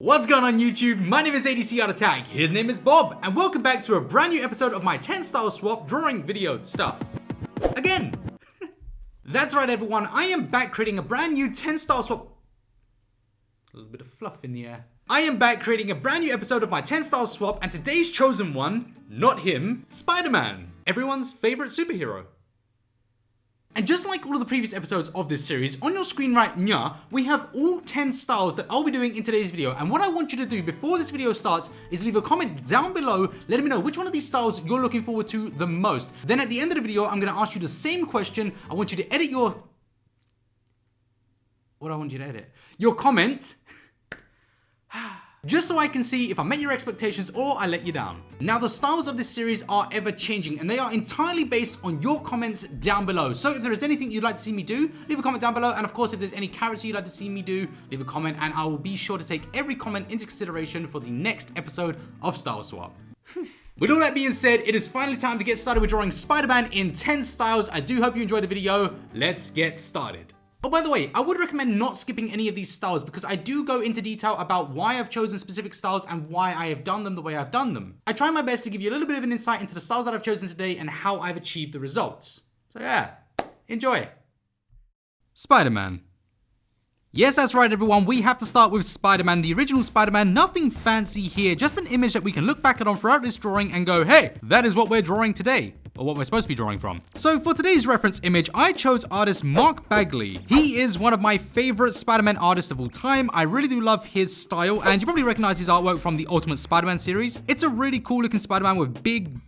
What's going on YouTube? My name is ADCArtAttack, his name is Bob, and welcome back to a brand new episode of my 10 style swap drawing video stuff. Again! That's right everyone, I am back creating a brand new 10 style swap. A little bit of fluff in the air. I am back creating a brand new episode of my 10 style swap, and today's chosen one, not him, Spider-Man, everyone's favorite superhero. And just like all of the previous episodes of this series, on your screen right now, we have all 10 styles that I'll be doing in today's video. And what I want you to do before this video starts is leave a comment down below, letting me know which one of these styles you're looking forward to the most. Then at the end of the video, I'm going to ask you the same question. I want you to edit your... What do I want you to edit? Your comment. Just so I can see if I met your expectations or I let you down. Now the styles of this series are ever changing and they are entirely based on your comments down below. So if there is anything you'd like to see me do, leave a comment down below, and of course if there's any character you'd like to see me do, leave a comment and I will be sure to take every comment into consideration for the next episode of Style Swap. With all that being said, it is finally time to get started with drawing Spider-Man in 10 styles. I do hope you enjoyed the video. Let's get started. Oh, by the way, I would recommend not skipping any of these styles because I do go into detail about why I've chosen specific styles and why I have done them the way I've done them. I try my best to give you a little bit of an insight into the styles that I've chosen today and how I've achieved the results. So yeah, enjoy. Spider-Man. Yes, that's right everyone, we have to start with Spider-Man, the original Spider-Man, nothing fancy here, just an image that we can look back at on throughout this drawing and go, hey, that is what we're drawing today. Or what we're supposed to be drawing from. So for today's reference image, I chose artist Mark Bagley. He is one of my favorite Spider-Man artists of all time. I really do love his style, and you probably recognize his artwork from the Ultimate Spider-Man series. It's a really cool looking Spider-Man with big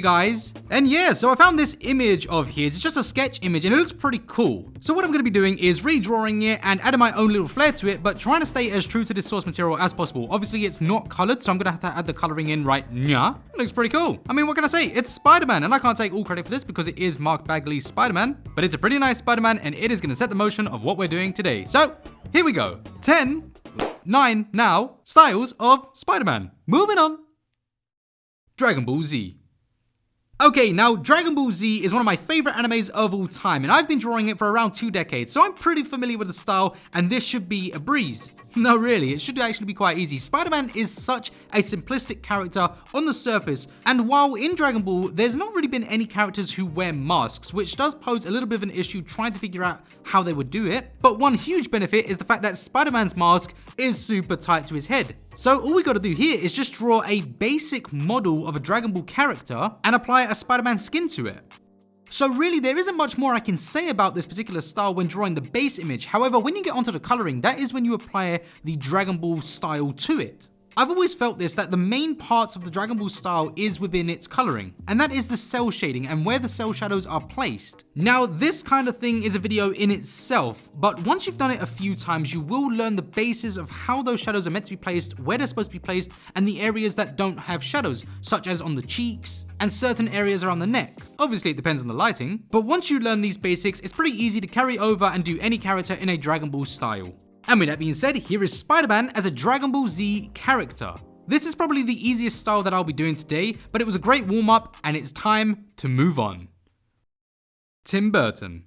eyes. And yeah, so I found this image of his. It's just a sketch image and it looks pretty cool. So what I'm going to be doing is redrawing it and adding my own little flair to it, but trying to stay as true to this source material as possible. Obviously it's not colored, so I'm going to have to add the coloring in right now. It looks pretty cool. I mean, what can I say? It's Spider-Man, and I can't take all credit for this because it is Mark Bagley's Spider-Man, but it's a pretty nice Spider-Man and it is going to set the motion of what we're doing today. So here we go. 9 now styles of Spider-Man. Moving on. Dragon Ball Z. Okay, now Dragon Ball Z is one of my favorite animes of all time, and I've been drawing it for around 2 decades, so I'm pretty familiar with the style, and this should be a breeze. No, really, it should actually be quite easy. Spider-Man is such a simplistic character on the surface, and while in Dragon Ball, there's not really been any characters who wear masks, which does pose a little bit of an issue trying to figure out how they would do it. But one huge benefit is the fact that Spider-Man's mask is super tight to his head. So all we gotta do here is just draw a basic model of a Dragon Ball character and apply a Spider-Man skin to it. So really, there isn't much more I can say about this particular style when drawing the base image. However, when you get onto the coloring, that is when you apply the Dragon Ball style to it. I've always felt this, that the main parts of the Dragon Ball style is within its coloring, and that is the cell shading and where the cell shadows are placed. Now, this kind of thing is a video in itself, but once you've done it a few times, you will learn the basis of how those shadows are meant to be placed, where they're supposed to be placed, and the areas that don't have shadows, such as on the cheeks, and certain areas around the neck. Obviously, it depends on the lighting, but once you learn these basics, it's pretty easy to carry over and do any character in a Dragon Ball style. And with that being said, here is Spider-Man as a Dragon Ball Z character. This is probably the easiest style that I'll be doing today, but it was a great warm-up and it's time to move on. Tim Burton.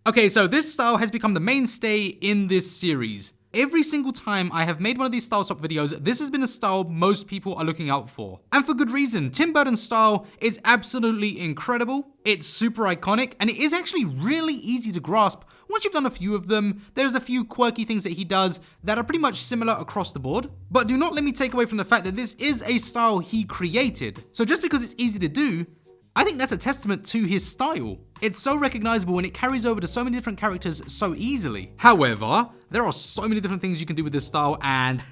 Okay, so this style has become the mainstay in this series. Every single time I have made one of these style swap videos, this has been the style most people are looking out for. And for good reason. Tim Burton's style is absolutely incredible, it's super iconic, and it is actually really easy to grasp. Once you've done a few of them, there's a few quirky things that he does that are pretty much similar across the board. But do not let me take away from the fact that this is a style he created. So just because it's easy to do, I think that's a testament to his style. It's so recognizable and it carries over to so many different characters so easily. However, there are so many different things you can do with this style, and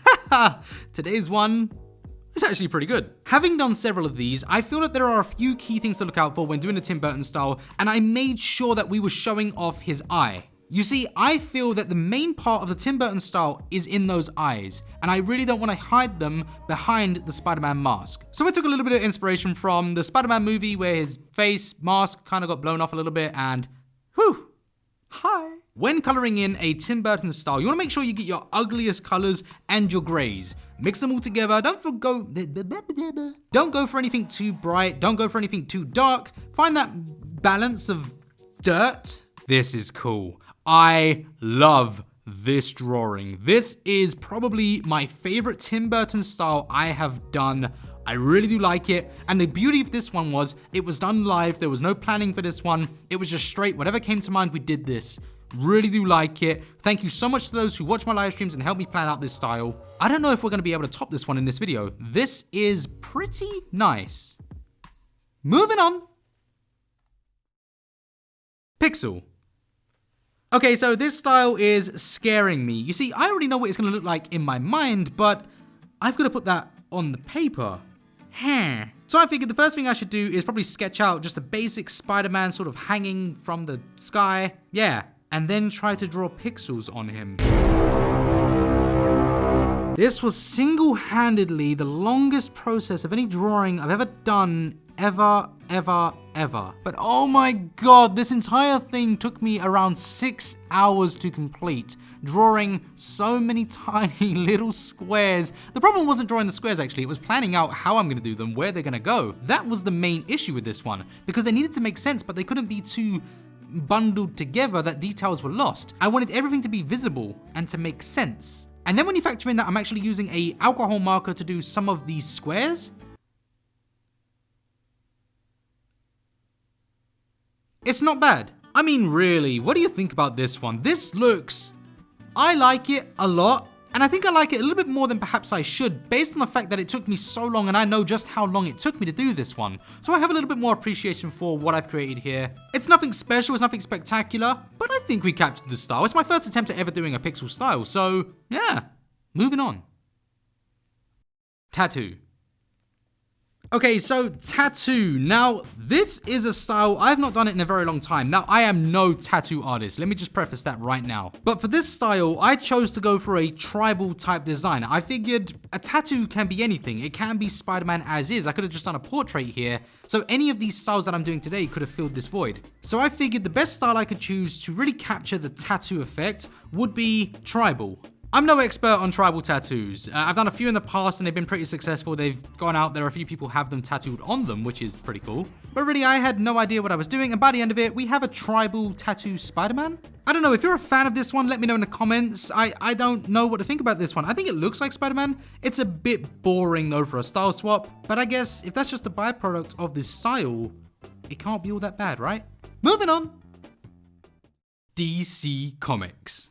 today's one is actually pretty good. Having done several of these, I feel that there are a few key things to look out for when doing the Tim Burton style, and I made sure that we were showing off his eye. You see, I feel that the main part of the Tim Burton style is in those eyes, and I really don't want to hide them behind the Spider-Man mask. So I took a little bit of inspiration from the Spider-Man movie where his face mask kind of got blown off a little bit, and whew, hi. When coloring in a Tim Burton style, you want to make sure you get your ugliest colors and your grays. Mix them all together, don't go for anything too bright, don't go for anything too dark. Find that balance of dirt. This is cool. I love this drawing. This is probably my favorite Tim Burton style I have done. I really do like it. And the beauty of this one was it was done live. There was no planning for this one. It was just straight, whatever came to mind, we did this. Really do like it. Thank you so much to those who watch my live streams and help me plan out this style. I don't know if we're going to be able to top this one in this video. This is pretty nice. Moving on. Pixel. Okay, so this style is scaring me. You see, I already know what it's going to look like in my mind, but I've got to put that on the paper. So I figured the first thing I should do is probably sketch out just a basic Spider-Man sort of hanging from the sky. Yeah, and then try to draw pixels on him. This was single-handedly the longest process of any drawing I've ever done, ever. But oh my god, this entire thing took me around 6 hours to complete, drawing so many tiny little squares. The problem wasn't drawing the squares actually, it was planning out how I'm gonna do them, where they're gonna go. That was the main issue with this one, because they needed to make sense, but they couldn't be too bundled together that details were lost. I wanted everything to be visible and to make sense. And then when you factor in that I'm actually using a alcohol marker to do some of these squares, it's not bad. I mean, really, what do you think about this one? This looks... I like it a lot, and I think I like it a little bit more than perhaps I should, based on the fact that it took me so long and I know just how long it took me to do this one. So I have a little bit more appreciation for what I've created here. It's nothing special, it's nothing spectacular, but I think we captured the style. It's my first attempt at ever doing a pixel style, so yeah. Moving on. Tattoo. Okay, so tattoo. Now, this is a style, I've not done it in a very long time. Now, I am no tattoo artist. Let me just preface that right now. But for this style, I chose to go for a tribal type design. I figured a tattoo can be anything. It can be Spider-Man as is. I could have just done a portrait here. So any of these styles that I'm doing today could have filled this void. So I figured the best style I could choose to really capture the tattoo effect would be tribal. I'm no expert on tribal tattoos. I've done a few in the past and they've been pretty successful. They've gone out there, a few people have them tattooed on them, which is pretty cool. But really, I had no idea what I was doing, and by the end of it, we have a tribal tattoo Spider-Man. I don't know, if you're a fan of this one, let me know in the comments. I don't know what to think about this one. I think it looks like Spider-Man. It's a bit boring though for a style swap, but I guess if that's just a byproduct of this style, it can't be all that bad, right? Moving on. DC Comics.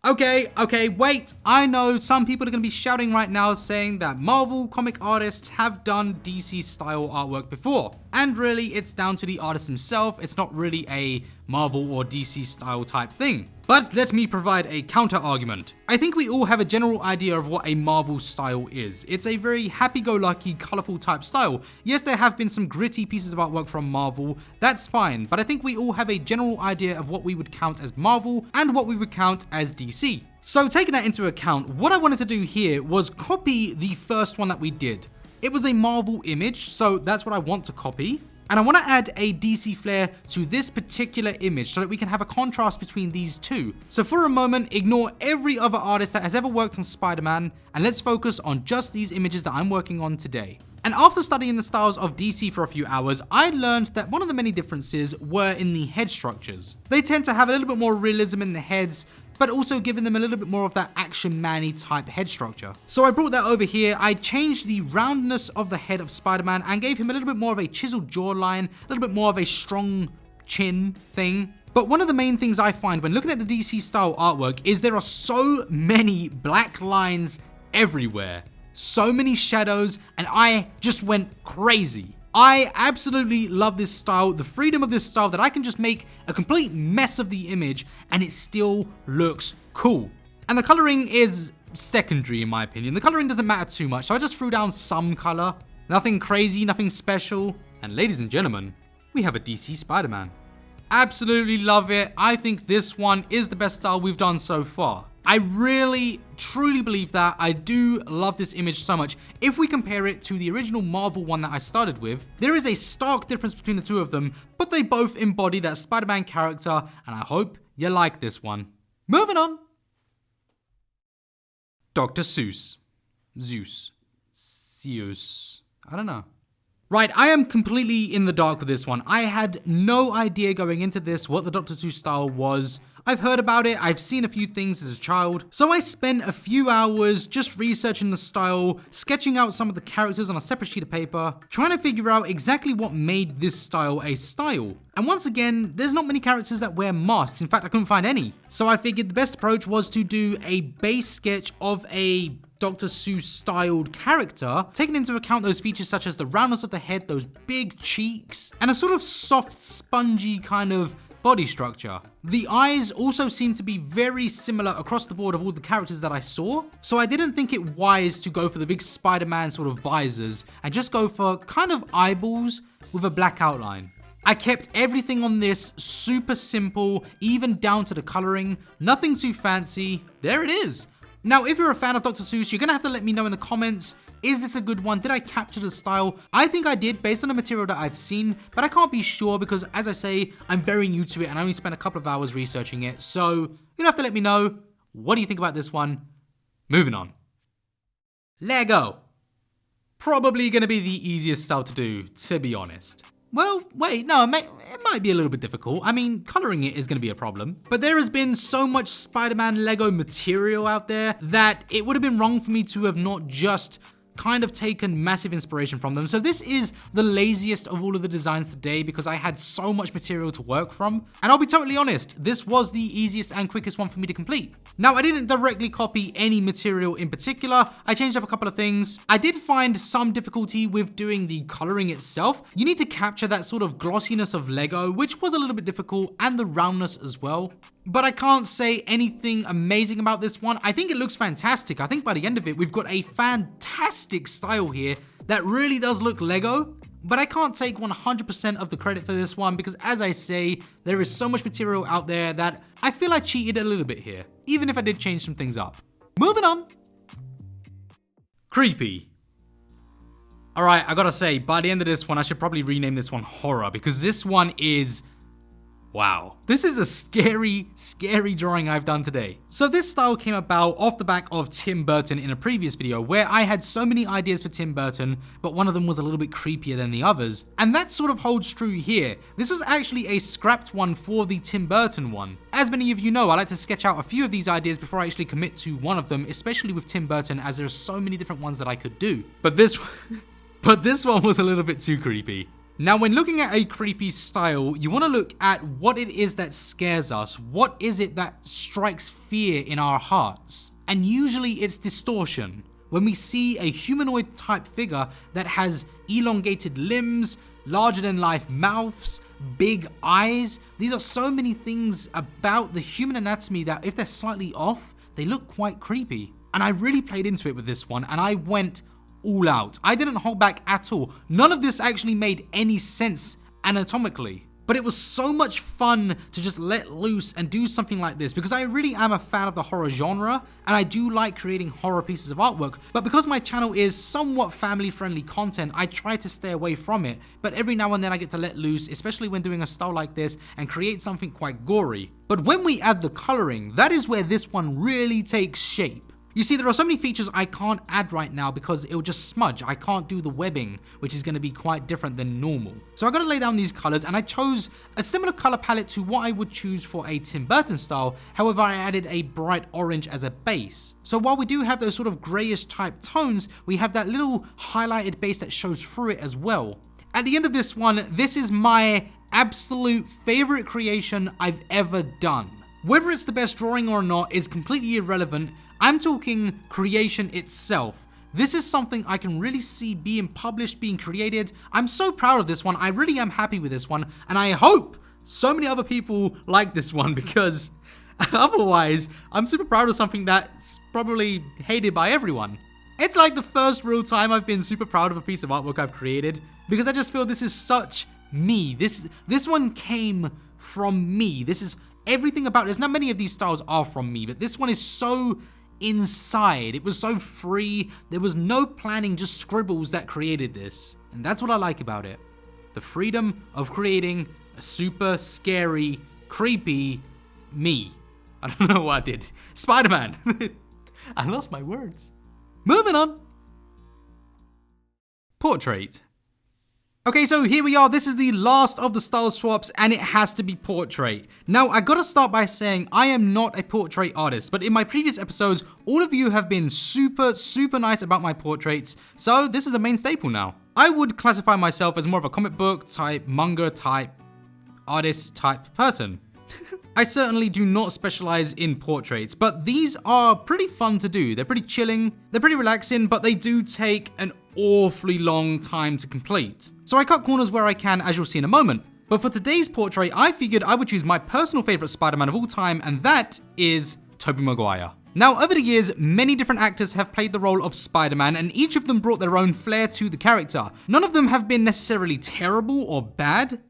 Okay, wait. I know some people are going to be shouting right now saying that Marvel comic artists have done DC style artwork before. And really, it's down to the artist himself. It's not really a Marvel or DC style type thing. But let me provide a counter argument. I think we all have a general idea of what a Marvel style is. It's a very happy-go-lucky, colorful type style. Yes, there have been some gritty pieces of artwork from Marvel, that's fine, but I think we all have a general idea of what we would count as Marvel and what we would count as DC. So taking that into account, what I wanted to do here was copy the first one that we did. It was a Marvel image, so that's what I want to copy. And I want to add a DC flair to this particular image so that we can have a contrast between these two. So for a moment, ignore every other artist that has ever worked on Spider-Man, and let's focus on just these images that I'm working on today. And after studying the styles of DC for a few hours, I learned that one of the many differences were in the head structures. They tend to have a little bit more realism in the heads, but also giving them a little bit more of that action man-y type head structure. So I brought that over here. I changed the roundness of the head of Spider-Man and gave him a little bit more of a chiseled jawline, a little bit more of a strong chin thing. But one of the main things I find when looking at the DC style artwork is there are so many black lines everywhere, so many shadows, and I just went crazy. I absolutely love this style, the freedom of this style that I can just make a complete mess of the image and it still looks cool. And the coloring is secondary in my opinion. The coloring doesn't matter too much, so I just threw down some color. Nothing crazy, nothing special. And ladies and gentlemen, we have a DC Spider-Man. Absolutely love it. I think this one is the best style we've done so far. I really, truly believe that. I do love this image so much. If we compare it to the original Marvel one that I started with, there is a stark difference between the two of them, but they both embody that Spider-Man character, and I hope you like this one. Moving on. Dr. Seuss. Zeus. Seuss. I don't know. Right, I am completely in the dark with this one. I had no idea going into this what the Dr. Seuss style was. I've heard about it, I've seen a few things as a child, so I spent a few hours just researching the style, sketching out some of the characters on a separate sheet of paper, trying to figure out exactly what made this style a style. And once again, there's not many characters that wear masks, in fact I couldn't find any. So I figured the best approach was to do a base sketch of a Dr. Seuss styled character, taking into account those features such as the roundness of the head, those big cheeks, and a sort of soft, spongy kind of body structure. The eyes also seem to be very similar across the board of all the characters that I saw, so I didn't think it wise to go for the big Spider-Man sort of visors and just go for kind of eyeballs with a black outline. I kept everything on this super simple, even down to the coloring, nothing too fancy. There it is. Now, if you're a fan of Dr. Seuss, you're gonna have to let me know in the comments, is this a good one? Did I capture the style? I think I did based on the material that I've seen, but I can't be sure because, as I say, I'm very new to it and I only spent a couple of hours researching it. So you'll have to let me know, what do you think about this one? Moving on. Lego. Probably gonna be the easiest style to do, to be honest. Well, wait, no, it might be a little bit difficult. I mean, coloring it is going to be a problem. But there has been so much Spider-Man Lego material out there that it would have been wrong for me to have not just kind of taken massive inspiration from them. So this is the laziest of all of the designs today because I had so much material to work from. And I'll be totally honest, this was the easiest and quickest one for me to complete. Now, I didn't directly copy any material in particular. I changed up a couple of things. I did find some difficulty with doing the coloring itself. You need to capture that sort of glossiness of Lego, which was a little bit difficult, and the roundness as well. But I can't say anything amazing about this one. I think it looks fantastic. I think by the end of it, we've got a fantastic style here that really does look Lego. But I can't take 100% of the credit for this one because, as I say, there is so much material out there that I feel I cheated a little bit here, even if I did change some things up. Moving on. Creepy. Alright, I gotta say, by the end of this one, I should probably rename this one Horror because this one is... wow. This is a scary, scary drawing I've done today. So this style came about off the back of Tim Burton in a previous video where I had so many ideas for Tim Burton, but one of them was a little bit creepier than the others. And that sort of holds true here. This was actually a scrapped one for the Tim Burton one. As many of you know, I like to sketch out a few of these ideas before I actually commit to one of them, especially with Tim Burton, as there's so many different ones that I could do. But this one was a little bit too creepy. Now, when looking at a creepy style, you want to look at what it is that scares us. What is it that strikes fear in our hearts? And usually it's distortion. When we see a humanoid type figure that has elongated limbs, larger than life mouths, big eyes, these are so many things about the human anatomy that if they're slightly off, they look quite creepy. And I really played into it with this one and I went all out. I didn't hold back at all. None of this actually made any sense anatomically. But it was so much fun to just let loose and do something like this because I really am a fan of the horror genre and I do like creating horror pieces of artwork. But because my channel is somewhat family-friendly content, I try to stay away from it. But every now and then I get to let loose, especially when doing a style like this, and create something quite gory. But when we add the coloring, that is where this one really takes shape. You see, there are so many features I can't add right now because it'll just smudge. I can't do the webbing, which is going to be quite different than normal. So I got to lay down these colors and I chose a similar color palette to what I would choose for a Tim Burton style. However, I added a bright orange as a base. So while we do have those sort of grayish type tones, we have that little highlighted base that shows through it as well. At the end of this one, this is my absolute favorite creation I've ever done. Whether it's the best drawing or not is completely irrelevant. I'm talking creation itself. This is something I can really see being published, being created. I'm so proud of this one. I really am happy with this one. And I hope so many other people like this one because otherwise, I'm super proud of something that's probably hated by everyone. It's like the first real time I've been super proud of a piece of artwork I've created because I just feel this is such me. This one came from me. This is everything about this. Now, many of these styles are from me, but this one is so inside. It was so free. There was no planning, just scribbles that created this. And that's what I like about it. The freedom of creating a super scary, creepy me. I don't know what I did. Spider-Man. I lost my words. Moving on. Portrait. Okay, so here we are. This is the last of the style swaps, and it has to be portrait. Now, I gotta start by saying I am not a portrait artist, but in my previous episodes, all of you have been super nice about my portraits, so this is a main staple now. I would classify myself as more of a comic book type, manga type, artist type person. I certainly do not specialize in portraits, but these are pretty fun to do. They're pretty chilling, they're pretty relaxing, but they do take an awfully long time to complete. So I cut corners where I can, as you'll see in a moment. But for today's portrait, I figured I would choose my personal favorite Spider-Man of all time, and that is Tobey Maguire. Now, over the years, many different actors have played the role of Spider-Man, and each of them brought their own flair to the character. None of them have been necessarily terrible or bad.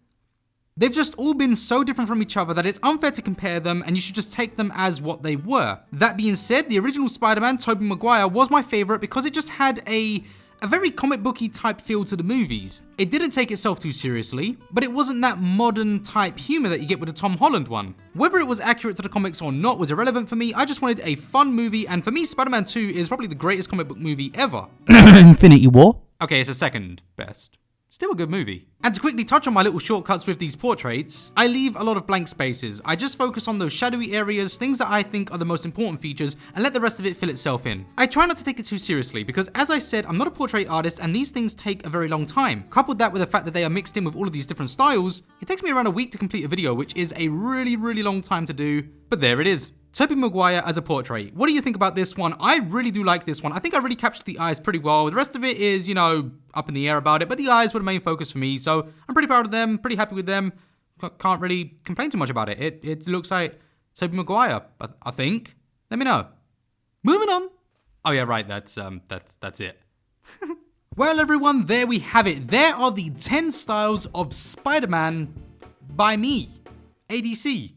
They've just all been so different from each other that it's unfair to compare them, and you should just take them as what they were. That being said, the original Spider-Man, Tobey Maguire, was my favorite because it just had a very comic booky type feel to the movies. It didn't take itself too seriously, but it wasn't that modern type humor that you get with the Tom Holland one. Whether it was accurate to the comics or not was irrelevant for me. I just wanted a fun movie, and for me, Spider-Man 2 is probably the greatest comic book movie ever. Infinity War? Okay, it's a second best. Still a good movie. And to quickly touch on my little shortcuts with these portraits, I leave a lot of blank spaces. I just focus on those shadowy areas, things that I think are the most important features, and let the rest of it fill itself in. I try not to take it too seriously because, as I said, I'm not a portrait artist and these things take a very long time. Coupled that with the fact that they are mixed in with all of these different styles, it takes me around a week to complete a video, which is a really long time to do, but there it is. Tobey Maguire as a portrait. What do you think about this one? I really do like this one. I think I really captured the eyes pretty well. The rest of it is, you know, up in the air about it, but the eyes were the main focus for me, so I'm pretty proud of them, pretty happy with them. Can't really complain too much about it. It looks like Tobey Maguire, I think. Let me know. Moving on. Oh yeah, right, that's it. Well, everyone, there we have it. There are the 10 styles of Spider-Man by me, ADC.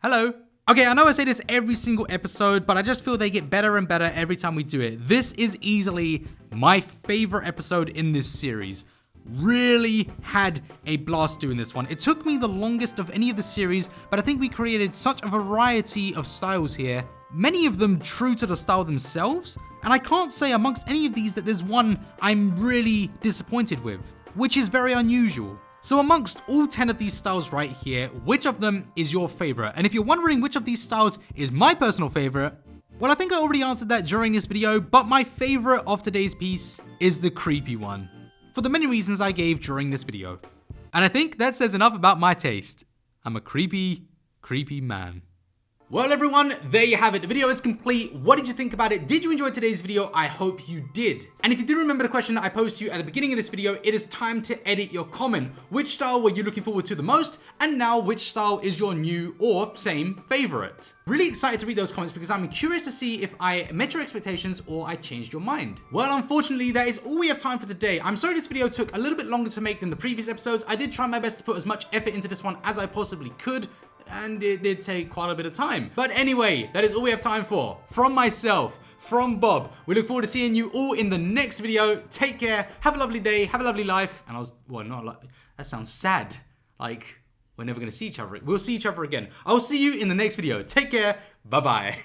Hello. Okay, I know I say this every single episode, but I just feel they get better and better every time we do it. This is easily my favorite episode in this series. Really had a blast doing this one. It took me the longest of any of the series, but I think we created such a variety of styles here. Many of them true to the style themselves, and I can't say amongst any of these that there's one I'm really disappointed with, which is very unusual. So amongst all 10 of these styles right here, which of them is your favorite? And if you're wondering which of these styles is my personal favorite, well, I think I already answered that during this video, but my favorite of today's piece is the creepy one, for the many reasons I gave during this video. And I think that says enough about my taste. I'm a creepy man. Well, everyone, there you have it. The video is complete. What did you think about it? Did you enjoy today's video? I hope you did. And if you do remember the question that I posed to you at the beginning of this video, it is time to edit your comment. Which style were you looking forward to the most? And now, which style is your new or same favorite? Really excited to read those comments because I'm curious to see if I met your expectations or I changed your mind. Well, unfortunately, that is all we have time for today. I'm sorry this video took a little bit longer to make than the previous episodes. I did try my best to put as much effort into this one as I possibly could, and it did take quite a bit of time. But anyway, that is all we have time for. From myself, from Bob, we look forward to seeing you all in the next video. Take care, have a lovely day, have a lovely life. And that sounds sad. Like, we're never gonna see each other. We'll see each other again. I'll see you in the next video. Take care, bye-bye.